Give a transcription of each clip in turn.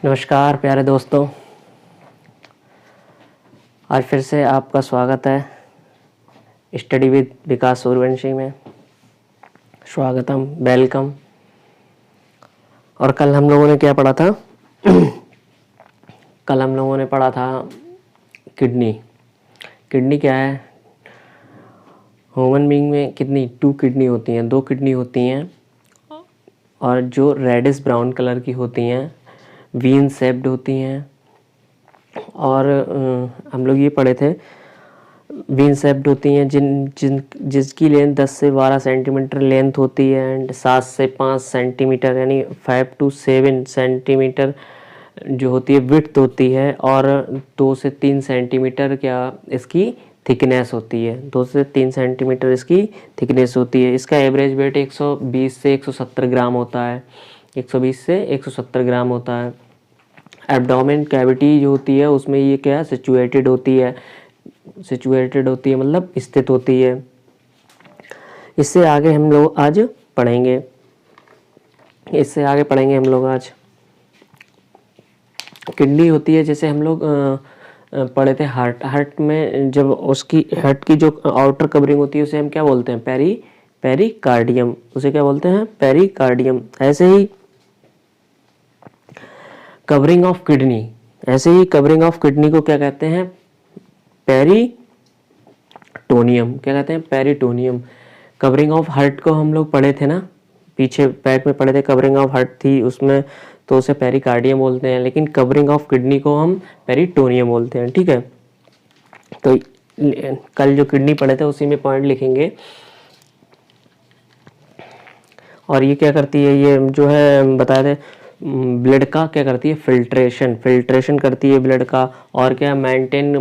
नमस्कार प्यारे दोस्तों, आज फिर से आपका स्वागत है स्टडी विद विकास सूर्यवंशी में। स्वागतम, वेलकम। और कल हम लोगों ने क्या पढ़ा था? कल हम लोगों ने पढ़ा था किडनी। किडनी क्या है? ह्यूमन बीइंग में कितनी 2 किडनी होती हैं, 2 किडनी होती हैं, और जो रेडिश ब्राउन कलर की होती हैं, वीन शेप्ड होती हैं। और हम लोग ये पढ़े थे वीन शेप्ड होती हैं जिसकी लेंथ 10 से 12 सेंटीमीटर लेंथ होती है एंड 7 से 5 सेंटीमीटर यानी 5 to 7 सेंटीमीटर जो होती है विड्थ होती है, और 2 से 3 सेंटीमीटर क्या इसकी थिकनेस होती है। 2 से 3 सेंटीमीटर इसकी थिकनेस होती है। इसका एवरेज वेट 120 से 170 ग्राम होता है। 120 से 170 ग्राम होता है। एब्डोमेन कैविटी जो होती है उसमें ये क्या सिचुएटेड होती है मतलब स्थित होती है। इससे आगे हम लोग आज पढ़ेंगे हम लोग आज किडनी होती है। जैसे हम लोग पढ़े थे हार्ट में, जब उसकी हार्ट की जो आउटर कवरिंग होती है उसे हम क्या बोलते हैं? पेरिकार्डियम। उसे क्या बोलते हैं? पेरिकार्डियम। ऐसे ही कवरिंग ऑफ किडनी को क्या कहते हैं? पेरिटोनियम। क्या कहते हैं? पेरिटोनियम। कवरिंग ऑफ हार्ट को हम लोग पढ़े थे ना, पीछे पैक में पढ़े थे। कवरिंग ऑफ हार्ट थी उसमें, तो उसे पेरिकार्डियम बोलते हैं, लेकिन कवरिंग ऑफ किडनी को हम पेरिटोनियम बोलते हैं। ठीक है, तो कल जो किडनी पढ़े थे उसी में पॉइंट लिखेंगे। और ये क्या करती है? ये जो है बताए थे, ब्लड का क्या करती है? फिल्ट्रेशन करती है ब्लड का। और क्या मेंटेन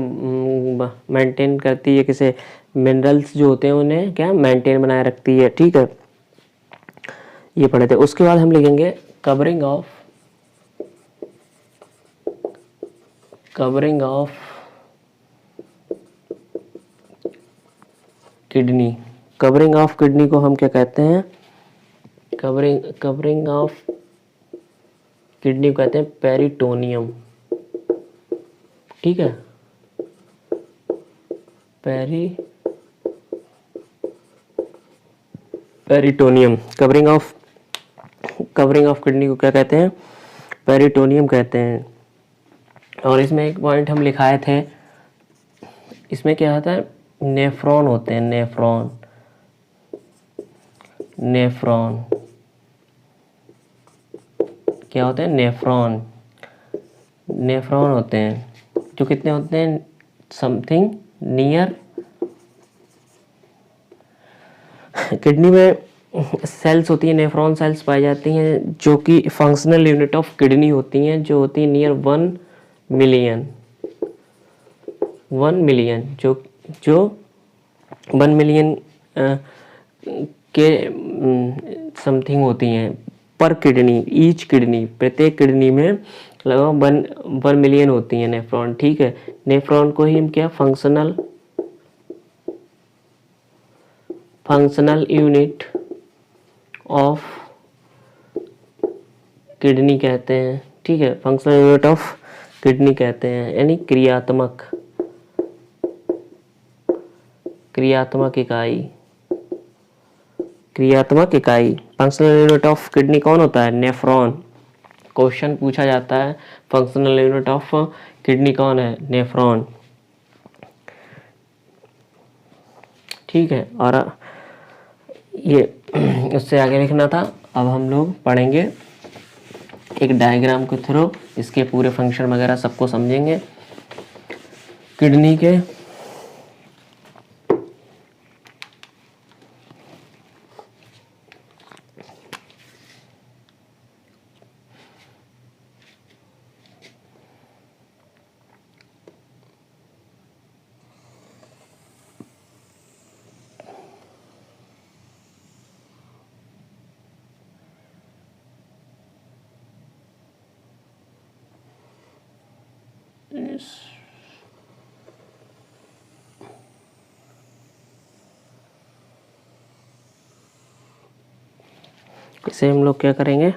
करती है? किसे? मिनरल्स जो होते हैं उन्हें क्या मेंटेन बनाए रखती है। ठीक है, ये पढ़े थे। उसके बाद हम लिखेंगे covering of kidney. Covering of kidney को हम क्या कहते हैं? कवरिंग ऑफ किडनी को कहते हैं पेरिटोनियम। ठीक है, पेरिटोनियम। कवरिंग ऑफ किडनी को क्या कहते हैं? पेरिटोनियम कहते हैं। और इसमें एक पॉइंट हम लिखाए थे, इसमें क्या होता है? नेफ्रॉन होते हैं। नेफ्रॉन क्या होते हैं? नेफ्रॉन होते हैं, जो कितने होते हैं? Something near. किडनी में सेल्स होती हैं, नेफ्रॉन सेल्स पाई जाती हैं, जो कि फंक्शनल यूनिट ऑफ किडनी होती हैं, जो होती है नियर 1 मिलियन। जो 1 मिलियन के समथिंग होती हैं पर किडनी। ईच किडनी, प्रत्येक किडनी में लगभग 1 मिलियन होती हैं नेफ्रॉन। ठीक है, नेफ्रॉन को ही हम क्या फंक्शनल यूनिट ऑफ किडनी कहते हैं। ठीक है, फंक्शनल यूनिट ऑफ किडनी कहते हैं, यानी क्रियात्मक इकाई। फंक्शनल यूनिट ऑफ किडनी कौन होता है? नेफ्रॉन। क्वेश्चन पूछा जाता है फंक्शनल यूनिट ऑफ किडनी कौन है? नेफ्रॉन। ठीक है, और ये उससे आगे लिखना था। अब हम लोग पढ़ेंगे एक डायग्राम के थ्रू, इसके पूरे फंक्शन वगैरह सबको समझेंगे किडनी के। इसे हम लोग क्या करेंगे?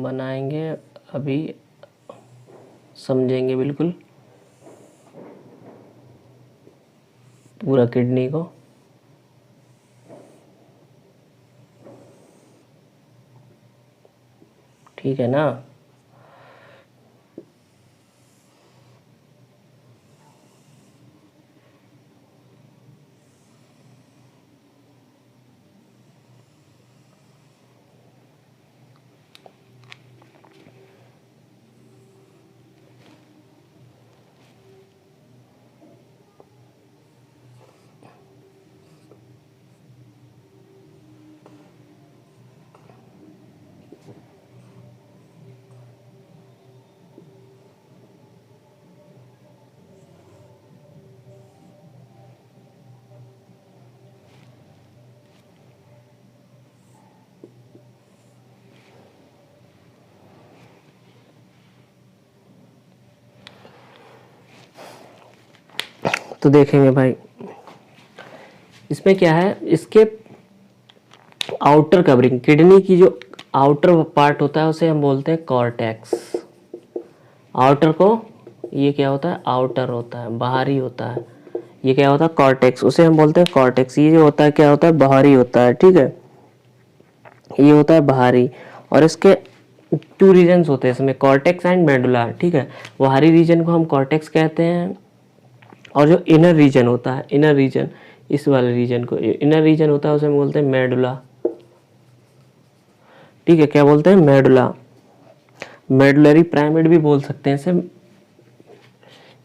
बनाएंगे, अभी समझेंगे बिल्कुल पूरा किडनी को। ठीक है ना। तो देखेंगे भाई इसमें क्या है, इसके आउटर कवरिंग, किडनी की जो आउटर पार्ट होता है उसे हम बोलते हैं कॉर्टेक्स। आउटर को, ये क्या होता है, आउटर होता है, बाहरी होता है। ये क्या होता है, कॉर्टेक्स, उसे हम बोलते हैं कॉर्टेक्स। ये जो होता है क्या होता है, बाहरी होता है। ठीक है, ये होता है बाहरी। और इसके टू रीजन्स होते हैं इसमें, कॉर्टेक्स एंड मेडुला। ठीक है, बाहरी रीजन को हम कॉर्टेक्स कहते हैं, और जो इनर रीजन होता है, इनर रीजन, इस वाले रीजन को इनर रीजन होता है, उसे हम बोलते हैं मेडुला। ठीक है, क्या बोलते हैं, मेडुला। मेडुलरी प्राइमेड भी बोल सकते हैं इसे।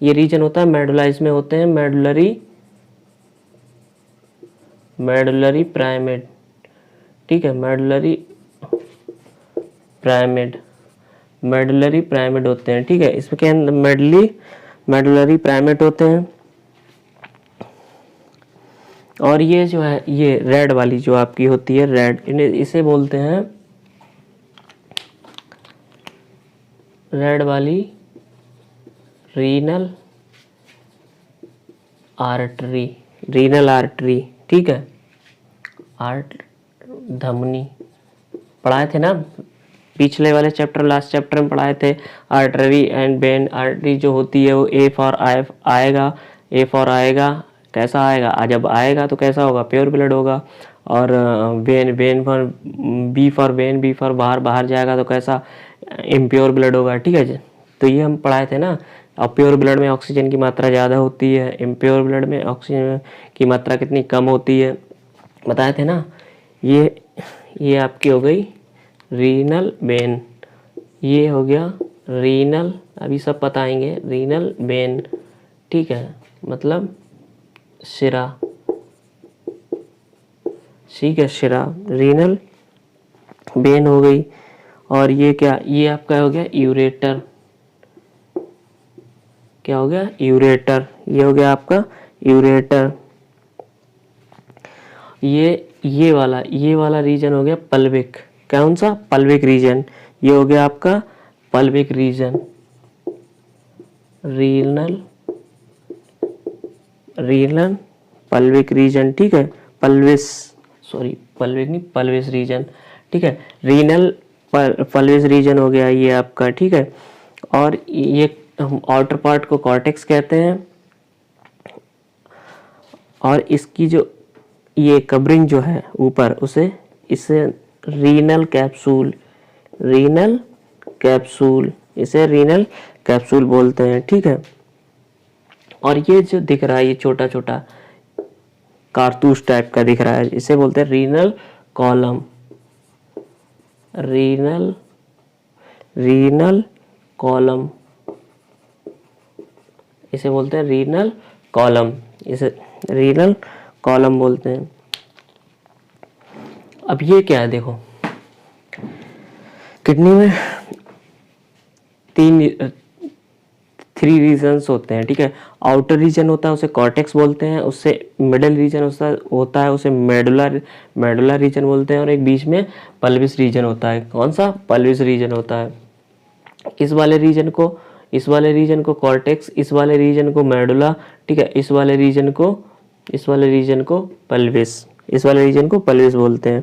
ये रीजन होता है मेडुला, इसमें होते हैं मेडुलरी प्राइमेड। ठीक है, मेडुलरी प्राइमेड होते हैं। ठीक है, इसमें क्या मेडुलरी प्राइमेड होते हैं। और ये जो है, ये रेड वाली जो आपकी होती है, रेड, इसे बोलते हैं, रेड वाली रीनल आर्टरी। ठीक है, धमनी पढ़ाए थे ना पिछले वाले चैप्टर, लास्ट चैप्टर में पढ़ाए थे। Artery and when. आर्टरी जो होती है वो ए फॉर आएगा, ए फॉर आएगा, कैसा आएगा, जब आएगा तो कैसा होगा, प्योर ब्लड होगा। और vein for vein, B for बाहर जाएगा तो कैसा, इम्प्योर ब्लड होगा। ठीक है, तो ये हम पढ़ाए थे ना। और प्योर ब्लड में ऑक्सीजन की मात्रा ज़्यादा होती है, इम्प्योर ब्लड में ऑक्सीजन की मात्रा कितनी कम होती है, बताए थे ना। ये आपकी हो गई रीनल वेन, ये हो गया रीनल, अभी सब बताएंगे, रीनल वेन। ठीक है, मतलब शिरा। ठीक है, शिरा, रीनल वेन हो गई। और ये क्या, ये आपका हो गया यूरेटर। क्या हो गया, यूरेटर। ये हो गया आपका यूरेटर। ये वाला रीजन हो गया पल्विक। कौन सा, पल्विक रीजन। ये हो गया आपका pelvic region. Renal pelvic region. ठीक है, पल्विक नहीं, पल्विस रीजन। ठीक है, रीनल पल्विस रीजन हो गया ये आपका। ठीक है, और ये हम आउटर पार्ट को कॉर्टेक्स कहते हैं। और इसकी जो ये कवरिंग जो है ऊपर, इसे रीनल कैप्सूल, इसे रीनल कैप्सूल बोलते हैं। ठीक है, और ये जो दिख रहा है, ये छोटा छोटा कारतूस टाइप का दिख रहा है, इसे बोलते हैं रीनल कॉलम। रीनल कॉलम, इसे बोलते हैं रीनल कॉलम, इसे रीनल कॉलम बोलते हैं। अब ये क्या है, देखो किडनी में 3 रीजन्स होते हैं, ठीक है। आउटर रीजन होता है उसे कॉर्टेक्स बोलते हैं, उससे मिडल रीजन होता है उसे मेडुला रीजन बोलते हैं, और एक बीच में पल्विस रीजन होता है। कौन सा? पल्विस रीजन होता है। इस वाले रीजन को कॉर्टेक्स, इस वाले रीजन को मेडुला, ठीक है। इस वाले रीजन को पल्विस, इस वाले रीजन को पल्विस बोलते हैं।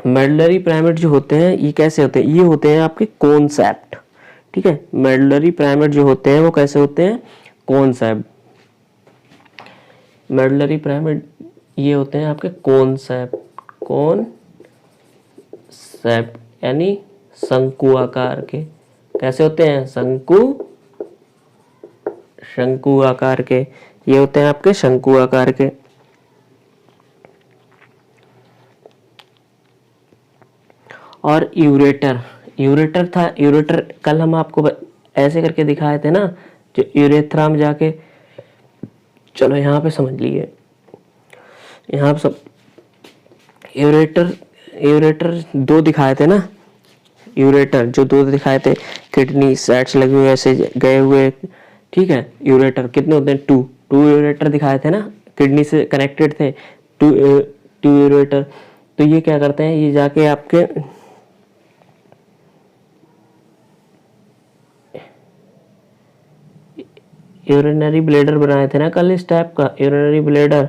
मेडुलरी पिरामिड जो होते हैं ये कैसे होते हैं? ये होते हैं आपके कोन शेप्ड, ठीक है। मेडुलरी पिरामिड जो होते हैं वो कैसे होते हैं? कोन शेप्ड। मेडुलरी पिरामिड ये होते हैं आपके कोन शेप्ड यानी शंकु आकार के। कैसे होते हैं? शंकु आकार के। ये होते हैं आपके शंकु आकार के। और यूरेटर था। यूरेटर कल हम आपको ऐसे करके दिखाए थे ना, जो यूरेथ्रा में जाके, चलो यहाँ पे समझ लीजिए। यहाँ पे सब यूरेटर 2 दिखाए थे ना, यूरेटर जो 2 दिखाए थे, किडनी सेट्स लगे हुए ऐसे गए हुए, ठीक है। यूरेटर कितने होते हैं? 2 यूरेटर दिखाए थे ना, किडनी से कनेक्टेड थे 2 यूरेटर। तो ये क्या करते हैं? ये जाके आपके यूरिनरी ब्लेडर बनाए थे ना कल, इस टाइप का यूरिनरी ब्लेडर,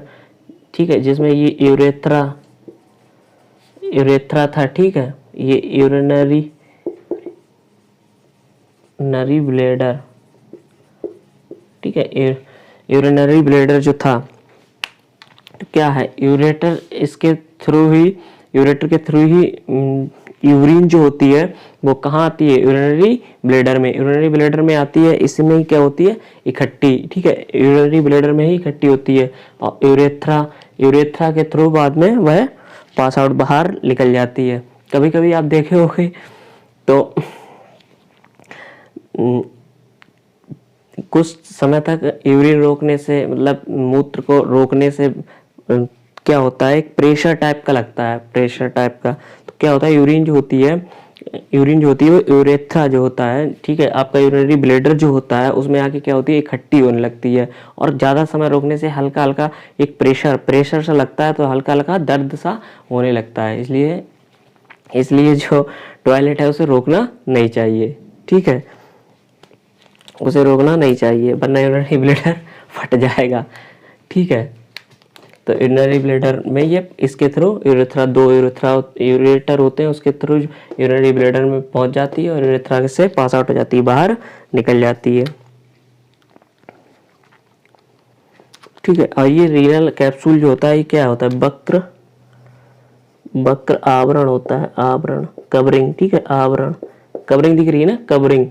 ठीक है, जिसमें ये यूरेथ्रा था, ठीक है। ये यूरिनरी ब्लेडर, ठीक है। यूरिनरी ब्लेडर जो था, तो क्या है? यूरेटर के थ्रू ही यूरिन जो होती है वो कहाँ आती है? यूरिनरी ब्लेडर में आती है। इसमें ही क्या होती है? इकट्ठी, ठीक है। यूरिनरी ब्लेडर में ही इकट्ठी होती है, और यूरेथ्रा के थ्रू बाद में वह पास आउट बाहर निकल जाती है। कभी कभी आप देखे होंगे तो कुछ समय तक यूरिन रोकने से, मतलब मूत्र को रोकने से क्या होता है? एक प्रेशर टाइप का लगता है, तो क्या होता है? यूरिन जो होती है वो यूरेथ्रा जो होता है, ठीक है, आपका यूरिनरी ब्लेडर जो होता है उसमें आके क्या होती है? इकट्ठी होने लगती है, और ज़्यादा समय रोकने से हल्का हल्का एक प्रेशर सा लगता है, तो हल्का हल्का दर्द सा होने लगता है। इसलिए जो टॉयलेट है उसे रोकना नहीं चाहिए, ठीक है, उसे रोकना नहीं चाहिए, वरना यूरिनरी ब्लेडर फट जाएगा, ठीक है। तो यूरिनरी ब्लेडर में ये इसके थ्रू यूरेटर होते हैं, उसके थ्रू यूरिनरी ब्लेडर में पहुंच जाती है, और यूरेथ्रा से पास आउट हो जाती है, बाहर निकल जाती है, ठीक है। और ये रीनल कैप्सूल जो होता है, ये क्या होता है? वक्र आवरण होता है, आवरण, कवरिंग, ठीक है, आवरण, कवरिंग दिख रही है ना, कवरिंग,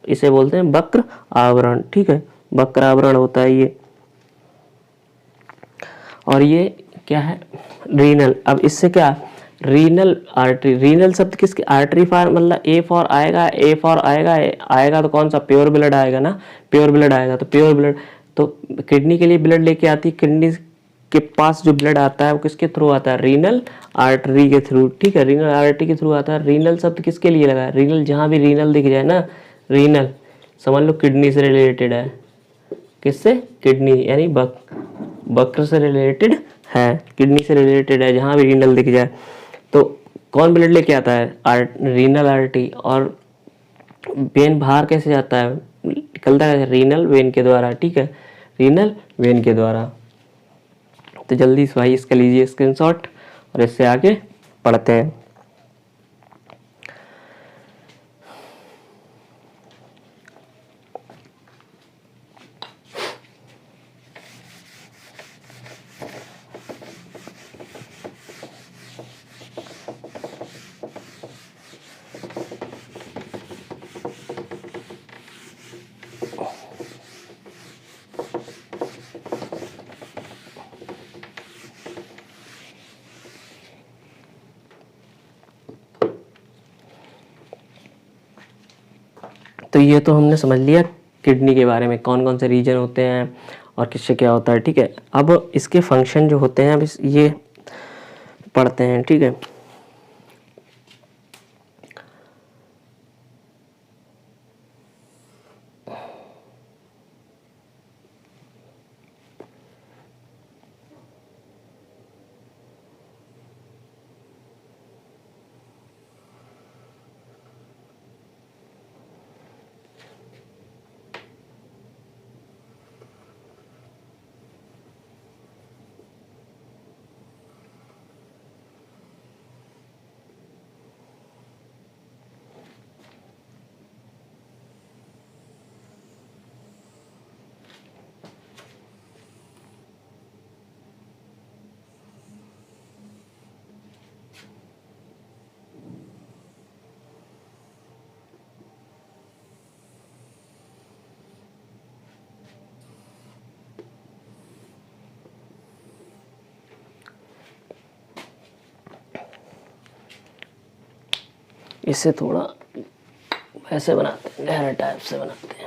इसे बोलते हैं वक्र आवरण, ठीक है। वक्र आवरण होता है ये। और ये क्या है? रीनल। अब इससे क्या? रीनल आर्टरी, रीनल शब्द किसके? आर्टरी फॉर, मतलब ए फॉर आएगा तो कौन सा? प्योर ब्लड आएगा ना, प्योर ब्लड आएगा, तो प्योर ब्लड तो किडनी के लिए ब्लड लेके आती है। किडनी के पास जो ब्लड आता है वो किसके थ्रू आता है? रीनल आर्टरी के थ्रू, ठीक है, रीनल आर्टरी के थ्रू आता है। रीनल शब्द किसके लिए लगा है? रीनल, जहां भी रीनल दिख जाए ना, रीनल समझ लो किडनी से रिलेटेड है। किससे? किडनी, यानी वक्र से रिलेटेड है, किडनी से रिलेटेड है, जहां भी रीनल दिख जाए तो कौन ब्लड लेके आता है? Renal artery. और वेन बाहर कैसे जाता है? निकलता है रीनल वेन के द्वारा, ठीक है, रीनल वेन के द्वारा। तो जल्दी से भाई इसका लीजिए स्क्रीनशॉट, और इससे आगे पढ़ते हैं। तो ये तो हमने समझ लिया किडनी के बारे में, कौन कौन से रीजन होते हैं और किससे क्या होता है, ठीक है। अब इसके फंक्शन जो होते हैं, अब ये पढ़ते हैं, ठीक है। इसे थोड़ा ऐसे बनाते हैं, गहरा टाइप से बनाते हैं।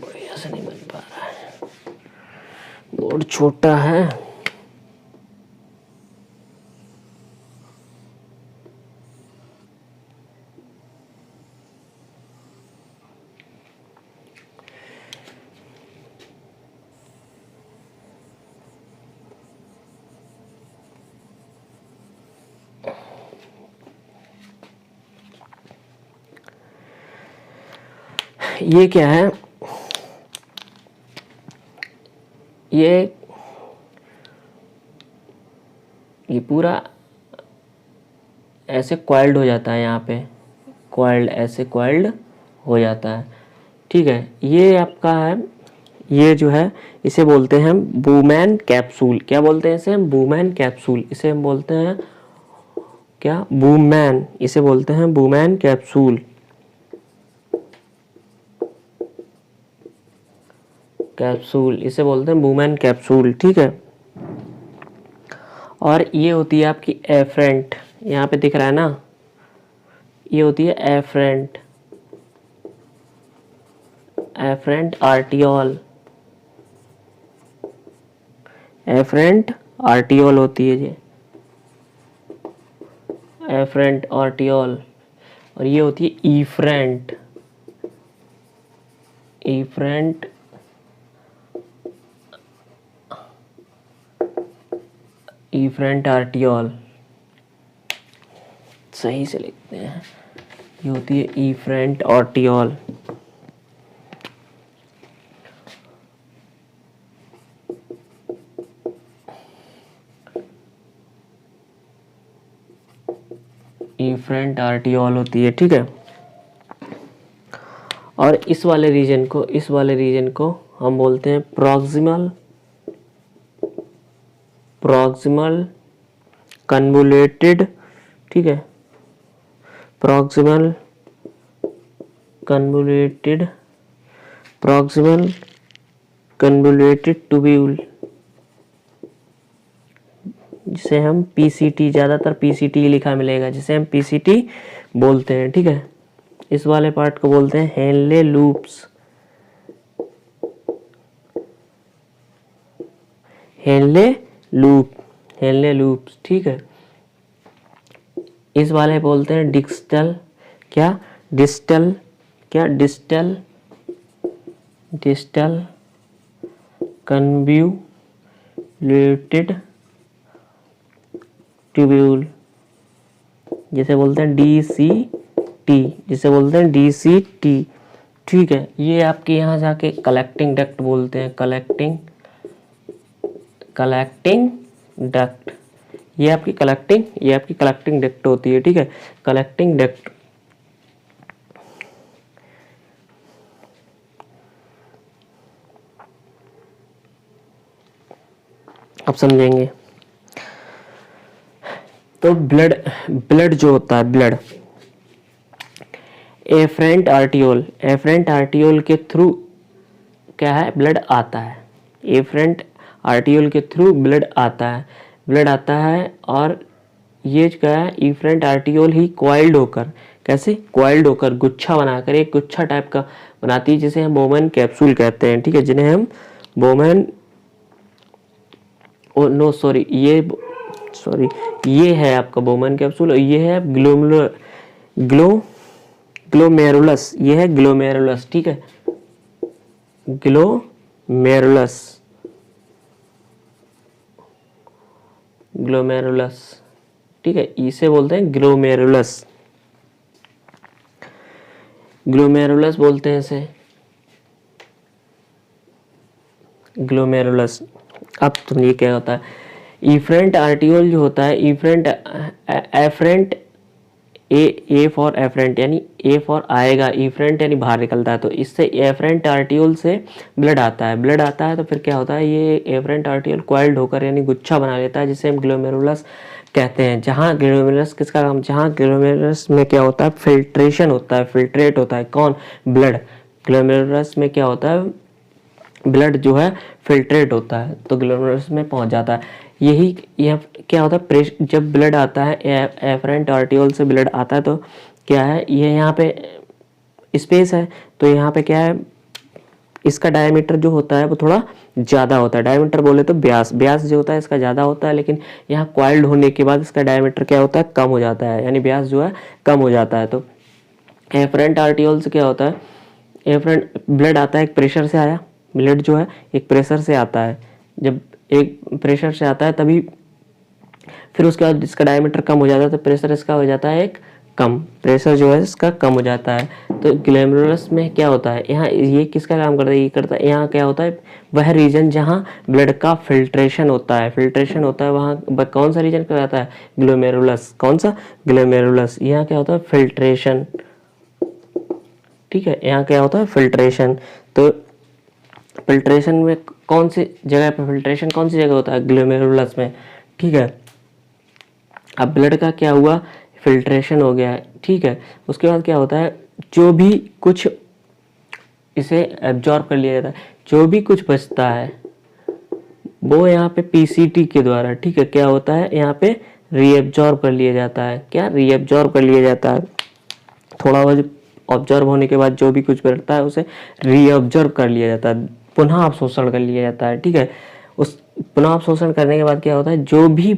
बढ़िया से नहीं बन पा रहा है, बोर्ड छोटा है। ये क्या है, ये पूरा ऐसे कॉइल्ड हो जाता है, यहाँ पे कॉइल्ड, ऐसे कॉइल्ड हो जाता है, ठीक है। ये आपका है, ये जो है इसे बोलते हैं हम बूमैन कैप्सूल। क्या बोलते हैं इसे हम? Woman capsule. इसे हम बोलते हैं क्या? बूमैन। इसे बोलते हैं बूमैन कैप्सूल। कैप्सूल इसे बोलते हैं बूमैन कैप्सूल, ठीक है। और ये होती है आपकी एफरेंट, यहाँ पे दिख रहा है ना, ये होती है efferent, efferent arteriole. Efferent arteriole होती है ये, एफरेंट आर्टियोल। और ये होती है ईफ्रेंट, ईफ्रेंट ईफ्रेंट आर्टियोल, सही से लिखते हैं। ये होती है ईफ्रेंट आर्टियोल। ईफ्रेंट आर्टियोल होती है, ठीक है। और इस वाले रीजन को हम बोलते हैं प्रॉक्सिमल कन्वोल्यूटेड, ठीक है। प्रॉक्सिमल कन्वोल्यूटेड ट्यूब्यूल, जिसे हम पीसीटी, ज़्यादातर पीसीटी लिखा मिलेगा, जिसे हम पीसीटी बोलते हैं, ठीक है। इस वाले पार्ट को बोलते हैं हेनले लूप्स, हेनले लूप्स, ठीक है। इस वाले बोलते हैं डिस्टल कन्वोल्यूटेड ट्यूब्यूल, जिसे बोलते हैं DCT, ठीक है। ये आपके यहाँ जाके कलेक्टिंग डक्ट बोलते हैं, कलेक्टिंग डक्ट। ये आपकी कलेक्टिंग डक्ट होती है, ठीक है, कलेक्टिंग डक्ट। अब समझेंगे। तो ब्लड जो होता है, ब्लड एफरेंट आर्टियोल के थ्रू क्या है, ब्लड आता है। एफरेंट आर्टियोल के थ्रू ब्लड आता है। और ये क्या है, एफरेंट आर्टियोल ही कॉइल्ड होकर, कैसे कॉइल्ड होकर गुच्छा बनाकर एक गुच्छा टाइप का बनाती है, जिसे हम बोमैन कैप्सूल कहते हैं, ठीक है, जिन्हें हम बोमैन ये है आपका बोमैन कैप्सूल। और ये है ग्लोमेरुलस, ये है ग्लोमेरुलस, ठीक है, ग्लोमेरुलस, ठीक है, इसे बोलते हैं ग्लोमेरुलस बोलते हैं इसे, ग्लोमेरुलस। अब सुनिए क्या होता है। इफरेंट आर्टियोल जो होता है, ए फॉर एफरेंट यानी ए फॉर आएगा, इफरेंट यानी बाहर निकलता है, तो इससे एफरेंट आर्टियोल से ब्लड आता है। ब्लड आता है तो फिर क्या होता है, ये एफरेंट आर्टियोल कॉइल्ड होकर यानी गुच्छा बना लेता है, जिसे हम ग्लोमेरुलस कहते हैं। जहाँ ग्लोमेरुलस किसका काम, जहाँ ग्लोमेरुलस में क्या होता है, फिल्ट्रेशन होता है, फिल्ट्रेट होता है, कौन, ब्लड। ग्लोमेरुलस में क्या होता है, ब्लड जो है फिल्ट्रेट होता है, तो ग्लोमेरुलस में पहुंच जाता है। यह क्या होता है, जब ब्लड आता है एफरेंट आर्टियोल से ब्लड आता है, तो क्या है, ये यहाँ पे स्पेस है, तो यहाँ पे क्या है, इसका डायमीटर जो होता है वो थोड़ा ज़्यादा होता है। डायमीटर बोले तो व्यास जो होता है इसका ज़्यादा होता है, लेकिन यहाँ कॉइल्ड होने के बाद इसका डायमीटर क्या होता है, कम हो जाता है, यानी व्यास जो है कम हो जाता है। तो एफरेंट आर्टियोल से क्या होता है, एफरेंट ब्लड आता है, एक प्रेशर से आया, ब्लड जो है एक प्रेशर से आता है, जब एक प्रेशर से आता है तभी फिर उसके बाद इसका डायमीटर कम हो जाता है, तो प्रेशर इसका हो जाता है एक कम, प्रेशर जो है इसका कम हो जाता है। तो ग्लोमेरुलस में क्या होता है, यहाँ ये किसका काम करता है, ये करता है, यहाँ क्या होता है, वह रीजन जहाँ ब्लड का फिल्ट्रेशन होता है, वहाँ कौन सा रीजन कहलाता है, ग्लोमेरुलस। कौन सा, ग्लोमेरुलस। यहाँ क्या होता है, फिल्ट्रेशन, ठीक है, यहाँ क्या होता है, फिल्ट्रेशन। तो फिल्ट्रेशन में कौन सी जगह पे, फिल्ट्रेशन कौन सी जगह होता है, ग्लोमेरुलस में, ठीक है। अब ब्लड का क्या हुआ, फिल्ट्रेशन हो गया है, ठीक है। उसके बाद क्या होता है, जो भी कुछ इसे एब्जॉर्ब कर लिया जाता है, जो भी कुछ बचता है वो यहाँ पे पीसीटी के द्वारा, ठीक है, क्या होता है, यहाँ पे रीएब्जॉर्ब कर लिया जाता है। क्या, रीएब्जॉर्ब कर लिया जाता है। थोड़ा बहुत ऑब्जर्व होने के बाद जो भी कुछ बचता है उसे रीअब्जॉर्ब कर लिया जाता है, पुनः अवशोषण कर लिया जाता है, ठीक है। उस पुनः अवशोषण करने के बाद क्या होता है, जो भी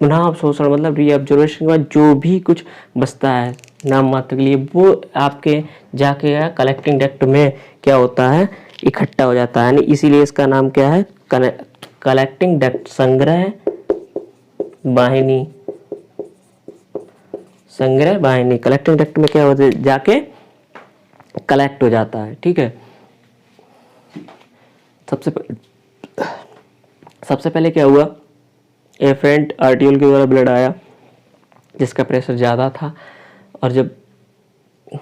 पुनः अवशोषण मतलब रीअब्जॉर्वेशन के बाद जो भी कुछ बचता है नाम मात्र के लिए, वो आपके जाके कलेक्टिंग डक्ट में क्या होता है, इकट्ठा हो जाता है, यानी इसीलिए इसका नाम क्या है, कलेक्टिंग डक्ट, संग्रह वाहिनी, संग्रह वाहिनी। कलेक्टिंग डक्ट में क्या होता है, जाके कलेक्ट हो जाता है, ठीक है। सबसे पहले क्या हुआ, एफरेंट आर्टियोल के द्वारा ब्लड आया जिसका प्रेशर ज़्यादा था, और जब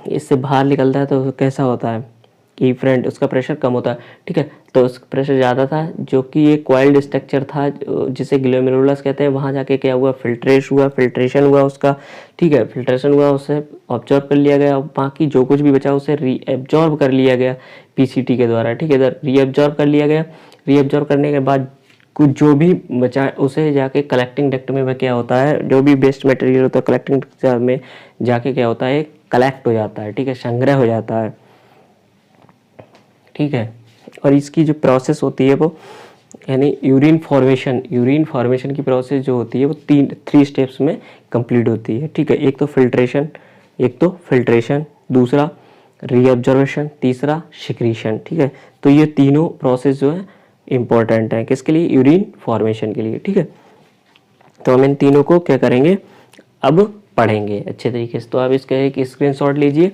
इससे बाहर निकलता है तो कैसा होता है, इफरेंट, उसका प्रेशर कम होता है, ठीक है। तो उसका प्रेशर ज़्यादा था, जो कि एक कॉइल्ड स्ट्रक्चर था जिसे ग्लोमेरुलस कहते हैं, वहाँ जाके क्या हुआ, फिल्ट्रेशन हुआ उसका, ठीक है, फिल्ट्रेशन हुआ, उसे ऑब्जॉर्व कर लिया गया, बाकी जो कुछ भी बचा उसे रीएब्जॉर्ब कर लिया गया पीसीटी के द्वारा, ठीक है, इधर रीएब्जॉर्ब कर लिया गया। रीएब्जॉर्ब करने के बाद कुछ जो भी बचा उसे जाके कलेक्टिंग डक्ट में वह क्या होता है, जो भी वेस्ट मटेरियल होता है कलेक्टिंग डक्ट में जाके क्या होता है, कलेक्ट हो जाता है, ठीक है, संग्रह हो जाता है, ठीक है। और इसकी जो प्रोसेस होती है वो यानी यूरिन फॉर्मेशन की प्रोसेस जो होती है वो 3 स्टेप्स में कंप्लीट होती है, ठीक है। एक तो फिल्ट्रेशन, दूसरा रीअब्जॉर्वेशन, तीसरा सिक्रीशन, ठीक है। तो ये तीनों प्रोसेस जो है इम्पोर्टेंट है किसके लिए, यूरिन फॉर्मेशन के लिए, ठीक है। तो हम इन तीनों को क्या करेंगे, अब पढ़ेंगे अच्छे तरीके से। तो आप इसका एक स्क्रीनशॉट लीजिए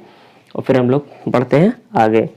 और फिर हम लोग बढ़ते हैं आगे।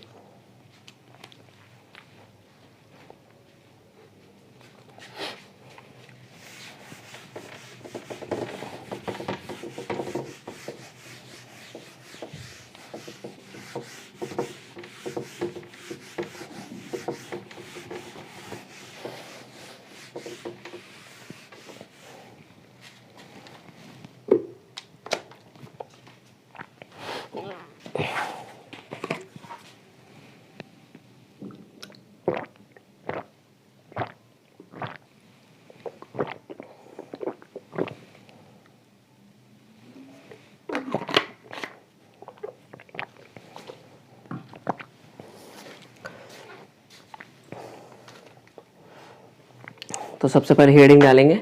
तो सबसे पहले हेडिंग डालेंगे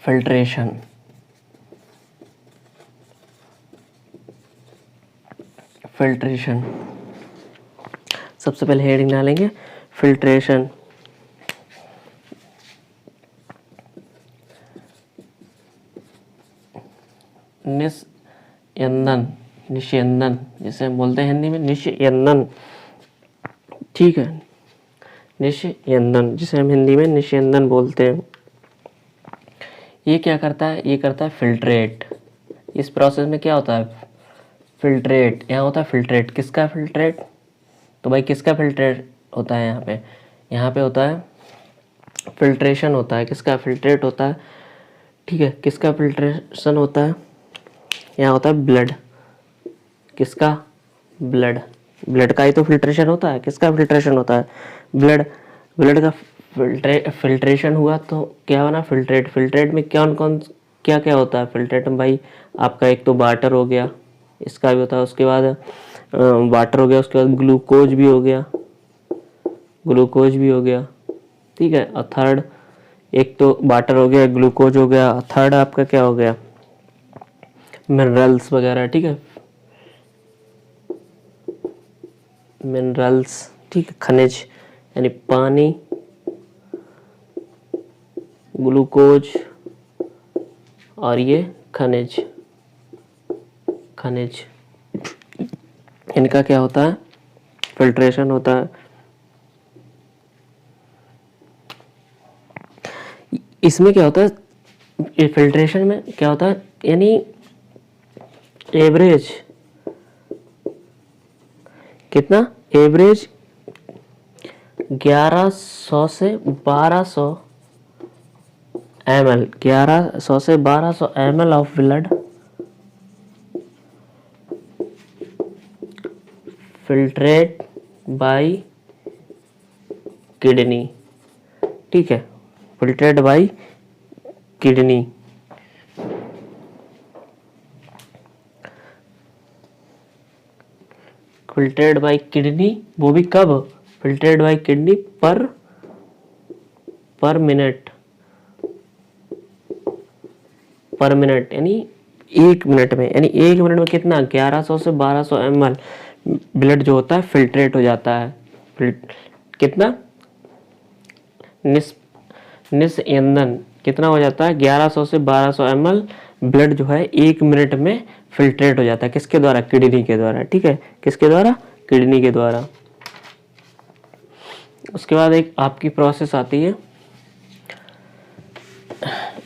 फिल्ट्रेशन। सबसे पहले हेडिंग डालेंगे फिल्ट्रेशन। निस्यंदन जिसे हम बोलते हैं हिंदी में निस्यंदन, ठीक है, निस्यंदन जिसे हम हिंदी में निस्यंदन बोलते हैं। ये क्या करता है, ये करता है फिल्ट्रेट, इस प्रोसेस में क्या होता है, फिल्ट्रेट, यहाँ होता है फिल्ट्रेट। किसका फिल्ट्रेट, तो भाई किसका फिल्ट्रेट होता है यहाँ पे होता है फिल्ट्रेशन होता है। किसका फिल्ट्रेट होता है, ठीक है, किसका फिल्ट्रेशन होता है, यहाँ होता है ब्लड। किसका, ब्लड, ब्लड का ही तो फिल्ट्रेशन होता है। किसका फिल्ट्रेशन होता है, ब्लड। ब्लड का फिल्ट्रेशन हुआ तो क्या बना, फिल्ट्रेट। फिल्ट्रेट में क्या क्या होता है फिल्ट्रेट में भाई, आपका एक तो वाटर हो गया, इसका भी होता है, उसके बाद वाटर हो गया, उसके बाद ग्लूकोज भी हो गया, ग्लूकोज भी हो गया, ठीक है। और थर्ड, एक तो वाटर हो गया, ग्लूकोज हो गया, थर्ड आपका क्या हो गया, मिनरल्स वगैरह, ठीक है, मिनरल्स, ठीक है, खनिज, यानी पानी, ग्लूकोज और ये खनिज, खनिज, इनका क्या होता है, फिल्ट्रेशन होता है। इसमें क्या होता है, फिल्ट्रेशन में क्या होता है, यानी एवरेज कितना, एवरेज 1100 से 1200 ml, 1100 से 1200 ml of blood filtrate bye kidney, ठीक है, filtrate bye kidney. Filtrate bye kidney, वो भी कब, फिल्ट्रेट बाय किडनी पर मिनट, पर मिनट, यानी एक मिनट में, यानी एक मिनट में कितना, 1100 से 1200 ml ब्लड जो होता है फिल्ट्रेट हो जाता है। कितना, निस्यंदन कितना हो जाता है, 1100 से 1200 ml ब्लड जो है एक मिनट में फिल्ट्रेट हो जाता है। किसके द्वारा, किडनी के द्वारा, ठीक है, किसके द्वारा, किडनी के द्वारा। उसके बाद एक आपकी प्रोसेस आती है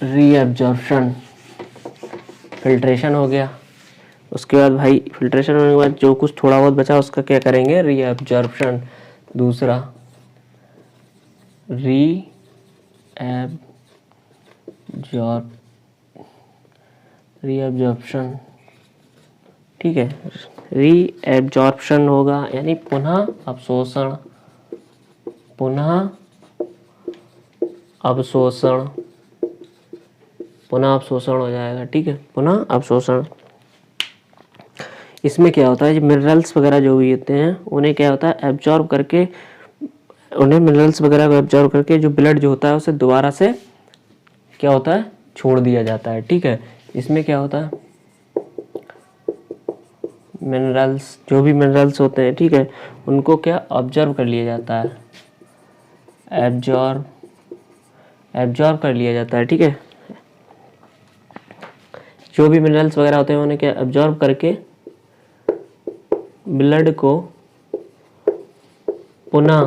रीअब्जॉर्प्शन, फिल्ट्रेशन हो गया, उसके बाद भाई फिल्ट्रेशन होने के बाद जो कुछ थोड़ा बहुत बचा उसका क्या करेंगे, रीअब्जॉर्प्शन। दूसरा रीअब्जॉर्प्शन, ठीक है, रीअब्जॉर्प्शन होगा यानी पुनः अवशोषण, पुनः अवशोषण, पुनः अवशोषण हो जाएगा, ठीक है, पुनः अवशोषण। इसमें क्या होता है, मिनरल्स वगैरह जो भी होते हैं उन्हें क्या होता है, एब्जॉर्ब करके, उन्हें मिनरल्स वगैरह को एब्जॉर्ब करके जो ब्लड जो होता है उसे दोबारा से क्या होता है, छोड़ दिया जाता है, ठीक है। इसमें क्या होता है, मिनरल्स, जो भी मिनरल्स होते हैं, ठीक है, उनको क्या ऑब्जर्व कर लिया जाता है, एब्जॉर्ब कर लिया जाता है, ठीक है। जो भी मिनरल्स वगैरह होते हैं उन्हें क्या एब्जॉर्ब करके ब्लड को पुनः,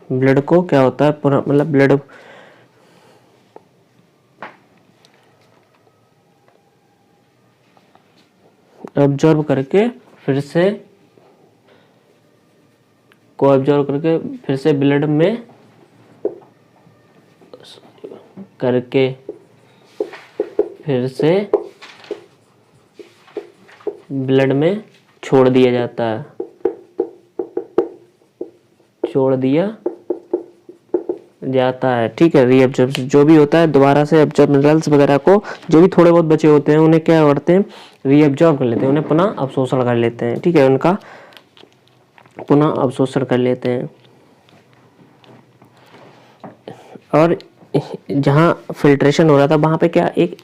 ब्लड को क्या होता है पुनः, मतलब ब्लड एब्जॉर्ब करके फिर से को एब्जॉर्ब करके फिर से ब्लड में करके फिर से ब्लड में छोड़ दिया जाता है, छोड़ दिया जाता है, ठीक है। रीअब्जॉर्प्शन जो भी होता है दोबारा से एब्जॉर्ब, मिनरल्स वगैरह को जो भी थोड़े बहुत बचे होते हैं उन्हें क्या करते हैं, रीअब्जॉर्ब कर लेते हैं, उन्हें पुनः अवशोषण कर लेते हैं, ठीक है, उनका पुनः अवशोषण कर लेते हैं। और जहाँ फिल्ट्रेशन हो रहा था वहां पे क्या, एक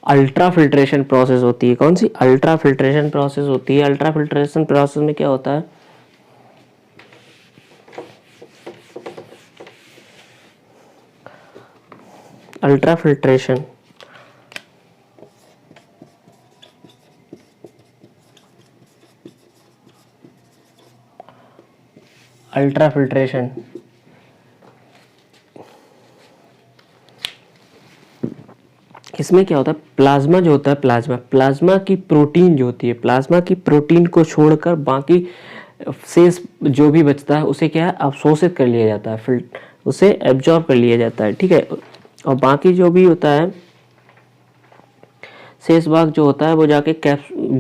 अल्ट्रा फिल्ट्रेशन प्रोसेस होती है। कौन सी, अल्ट्रा फिल्ट्रेशन प्रोसेस होती है। अल्ट्रा फिल्ट्रेशन प्रोसेस में क्या होता है, अल्ट्रा फिल्ट्रेशन, अल्ट्रा फिल्ट्रेशन इसमें क्या होता है, प्लाज्मा जो होता है, प्लाज्मा की प्रोटीन जो होती है, प्लाज्मा की प्रोटीन को छोड़कर बाकी शेष जो भी बचता है उसे क्या है, अवशोषित कर लिया जाता है, उसे एब्जॉर्ब कर लिया जाता है, ठीक है। और बाकी जो भी होता है, शेष भाग जो होता है वो जाके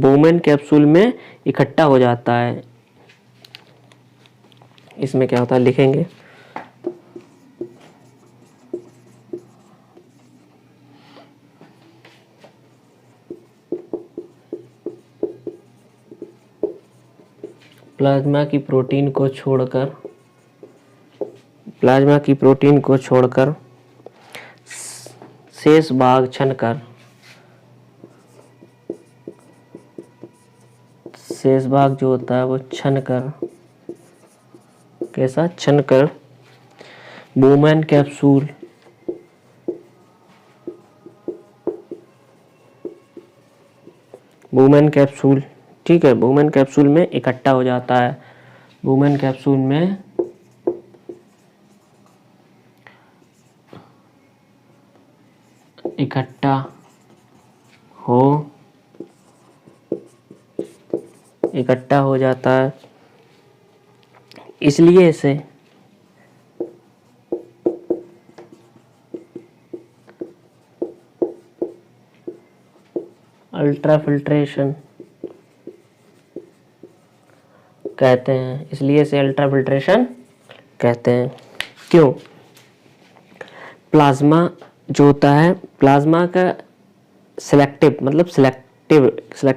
बोमेन कैप्सूल में इकट्ठा हो जाता है। इसमें क्या होता है लिखेंगे, प्लाज्मा की प्रोटीन को छोड़कर शेष भाग छनकर, शेष भाग जो होता है वो छनकर, कैसा, छनकर बोमेन कैप्सूल ठीक है, बोमेन कैप्सूल में इकट्ठा हो जाता है। बोमेन कैप्सूल में इकट्ठा हो जाता है, इसलिए इसे अल्ट्राफिल्ट्रेशन कहते हैं। क्यों? प्लाज्मा जो होता है, प्लाज्मा का सिलेक्टिव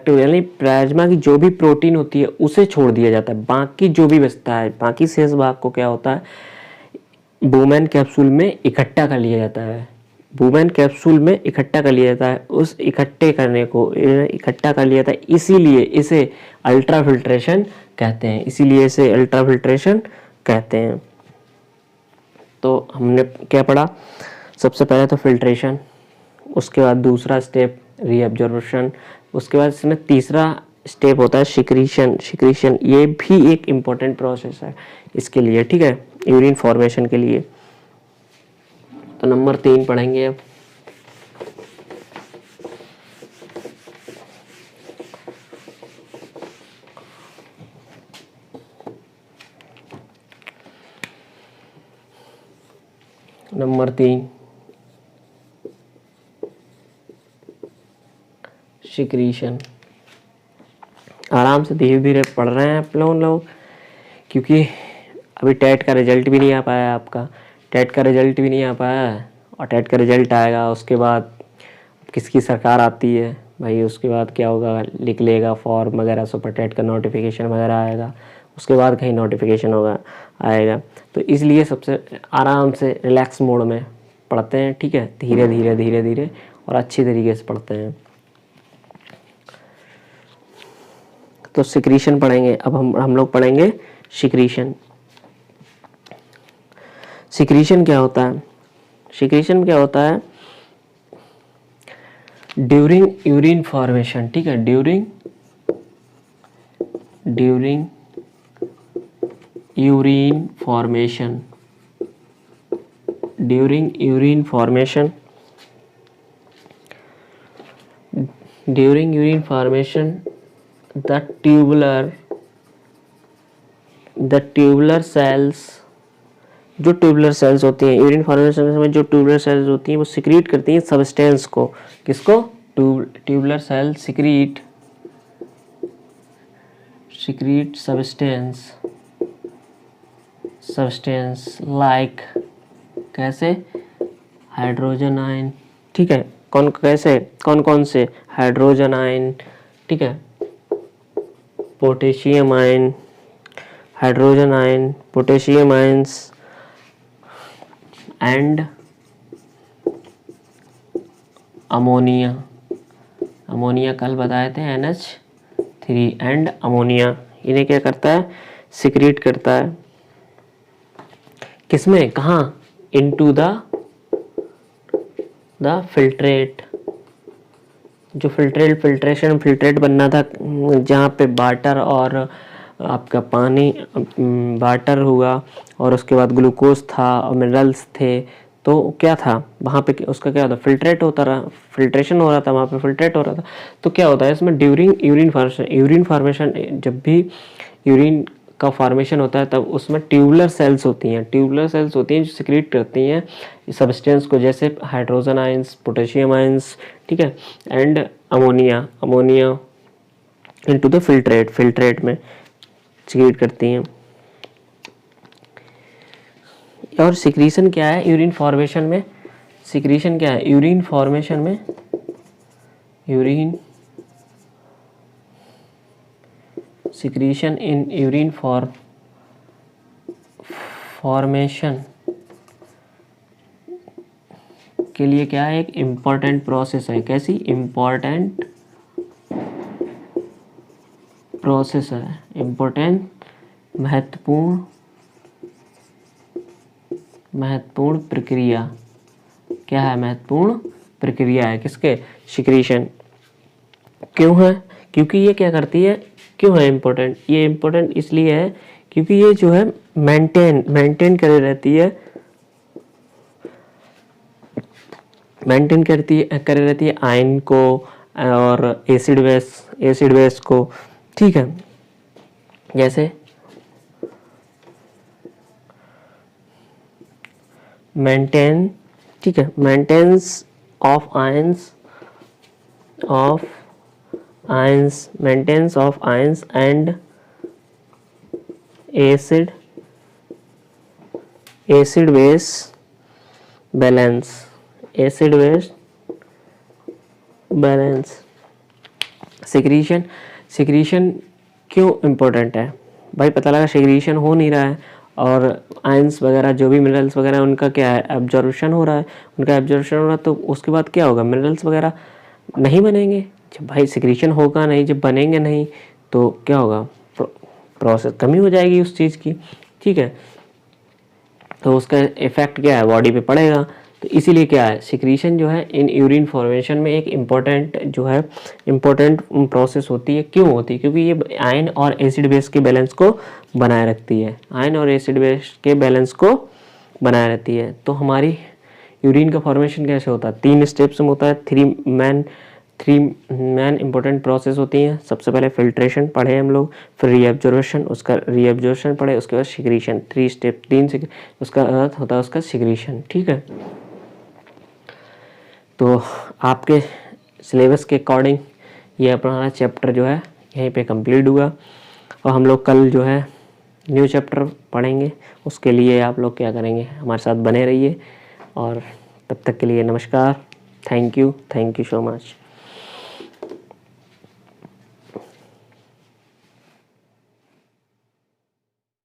यानी प्लाज्मा की जो भी प्रोटीन होती है उसे छोड़ दिया जाता है, बाकी जो भी बचता है, बाकी शेष भाग को क्या होता है, बोमेन कैप्सूल में इकट्ठा कर लिया जाता है। उस इकट्ठा कर लिया जाता है, इसीलिए इसे अल्ट्राफिल्ट्रेशन कहते हैं। तो हमने क्या पढ़ा, सबसे पहले तो फिल्ट्रेशन, उसके बाद दूसरा स्टेप रीअब्जॉर्प्शन, उसके बाद इसमें तीसरा स्टेप होता है सिक्रीशन। ये भी एक इम्पोर्टेंट प्रोसेस है इसके लिए, ठीक है, यूरिन फॉर्मेशन के लिए। तो नंबर 3 पढ़ेंगे अब। Number 3 secretion. आराम से धीरे धीरे पढ़ रहे हैं आप लोग, क्योंकि अभी टेट का रिजल्ट भी नहीं आ पाया है, और टेट का रिजल्ट आएगा, उसके बाद किसकी सरकार आती है भाई, उसके बाद क्या होगा, लिख लेगा फॉर्म वगैरह, सुपर टेट का नोटिफिकेशन वगैरह आएगा, उसके बाद कहीं नोटिफिकेशन आएगा। तो इसलिए सबसे आराम से रिलैक्स मोड में पढ़ते हैं, ठीक है, धीरे धीरे और अच्छी तरीके से पढ़ते हैं। तो सिक्रीशन पढ़ेंगे अब हम लोग पढ़ेंगे सिक्रीशन। सिक्रीशन क्या होता है, ड्यूरिंग यूरिन फॉर्मेशन, ठीक है, during urine formation the tubular cells, जो ट्यूबुलर सेल्स होती हैं, यूरिन फॉर्मेशन में जो ट्यूबुलर सेल्स होती हैं वो सिक्रीट करती हैं सब्सटेंस को, किसको, tubular cell secrete substance like, कैसे, हाइड्रोजन आयन, ठीक है, कौन से हाइड्रोजन आयन, ठीक है, potassium ion, hydrogen ion, potassium ions and ammonia कल बताए थे, NH3 एंड अमोनिया, इन्हें क्या करता है, सिक्रीट करता है, किसमें, कहाँ, इनटू द फिल्ट्रेट, जो फिल्ट्रेट बनना था, जहाँ पे वाटर और आपका पानी, वाटर हुआ और उसके बाद ग्लूकोज था और मिनरल्स थे, तो क्या था वहाँ पे, उसका क्या होता, फिल्ट्रेशन हो रहा था वहाँ पे, फिल्ट्रेट हो रहा था। तो क्या होता है इसमें ड्यूरिंग यूरिन फॉर्मेशन, जब भी यूरिन का फॉर्मेशन होता है तब उसमें ट्यूबुलर सेल्स होती हैं जो सिक्रीट करती हैं सब्सटेंस को, जैसे हाइड्रोजन आयंस, पोटेशियम आयंस, ठीक है, and ammonia into the filtrate में सिक्रीट करती हैं। और सिक्रीशन क्या है यूरिन फॉर्मेशन में, सिक्रीशन क्या है यूरिन फॉर्मेशन में, सिक्रीशन इन यूरिन फॉर्मेशन के लिए क्या है, एक इम्पॉर्टेंट प्रोसेस है। कैसी इम्पॉर्टेंट प्रोसेस है, इम्पोर्टेंट महत्वपूर्ण प्रक्रिया, क्या है, महत्वपूर्ण प्रक्रिया है किसके, सिक्रीशन। क्यों है, क्योंकि ये क्या करती है, क्यों है इम्पोर्टेंट, ये इम्पोर्टेंट इसलिए है क्योंकि ये जो है मेंटेन करे रहती है, करे रहती है आयन को और एसिड बेस को, ठीक है। जैसे ठीक है, maintenance of ions and acid base balance, secretion क्यों इम्पोर्टेंट है भाई, पता लगा सिक्रीशन हो नहीं रहा है और आयंस वगैरह जो भी मिनरल्स वगैरह उनका क्या है, एब्जॉर्प्शन हो रहा है, तो उसके बाद क्या होगा, मिनरल्स वगैरह नहीं बनेंगे। जब भाई सिक्रीशन होगा नहीं, जब बनेंगे नहीं तो क्या होगा, प्रोसेस कमी हो जाएगी उस चीज़ की, ठीक है। तो उसका इफेक्ट क्या है, बॉडी पे पड़ेगा। तो इसीलिए क्या है, सिक्रीशन जो है इन यूरिन फॉर्मेशन में एक इम्पोर्टेंट प्रोसेस होती है। क्यों होती है, क्योंकि ये आयन और एसिड बेस के बैलेंस को बनाए रखती है, तो हमारी यूरिन का फॉर्मेशन कैसे होता है, 3 स्टेप्स में होता है, थ्री मैन इंपॉर्टेंट प्रोसेस होती हैं। सबसे पहले फिल्ट्रेशन पढ़े हम लोग, फिर रीएब्जॉर्प्शन पढ़े, उसके बाद सिक्रीशन, 3 स्टेप, उसका अर्थ होता है उसका सिक्रीशन, ठीक है। तो आपके सिलेबस के अकॉर्डिंग ये अपना चैप्टर जो है यहीं पे कंप्लीट हुआ, और हम लोग कल जो है न्यू चैप्टर पढ़ेंगे। उसके लिए आप लोग क्या करेंगे, हमारे साथ बने रहिए, और तब तक के लिए नमस्कार, थैंक यू सो मच।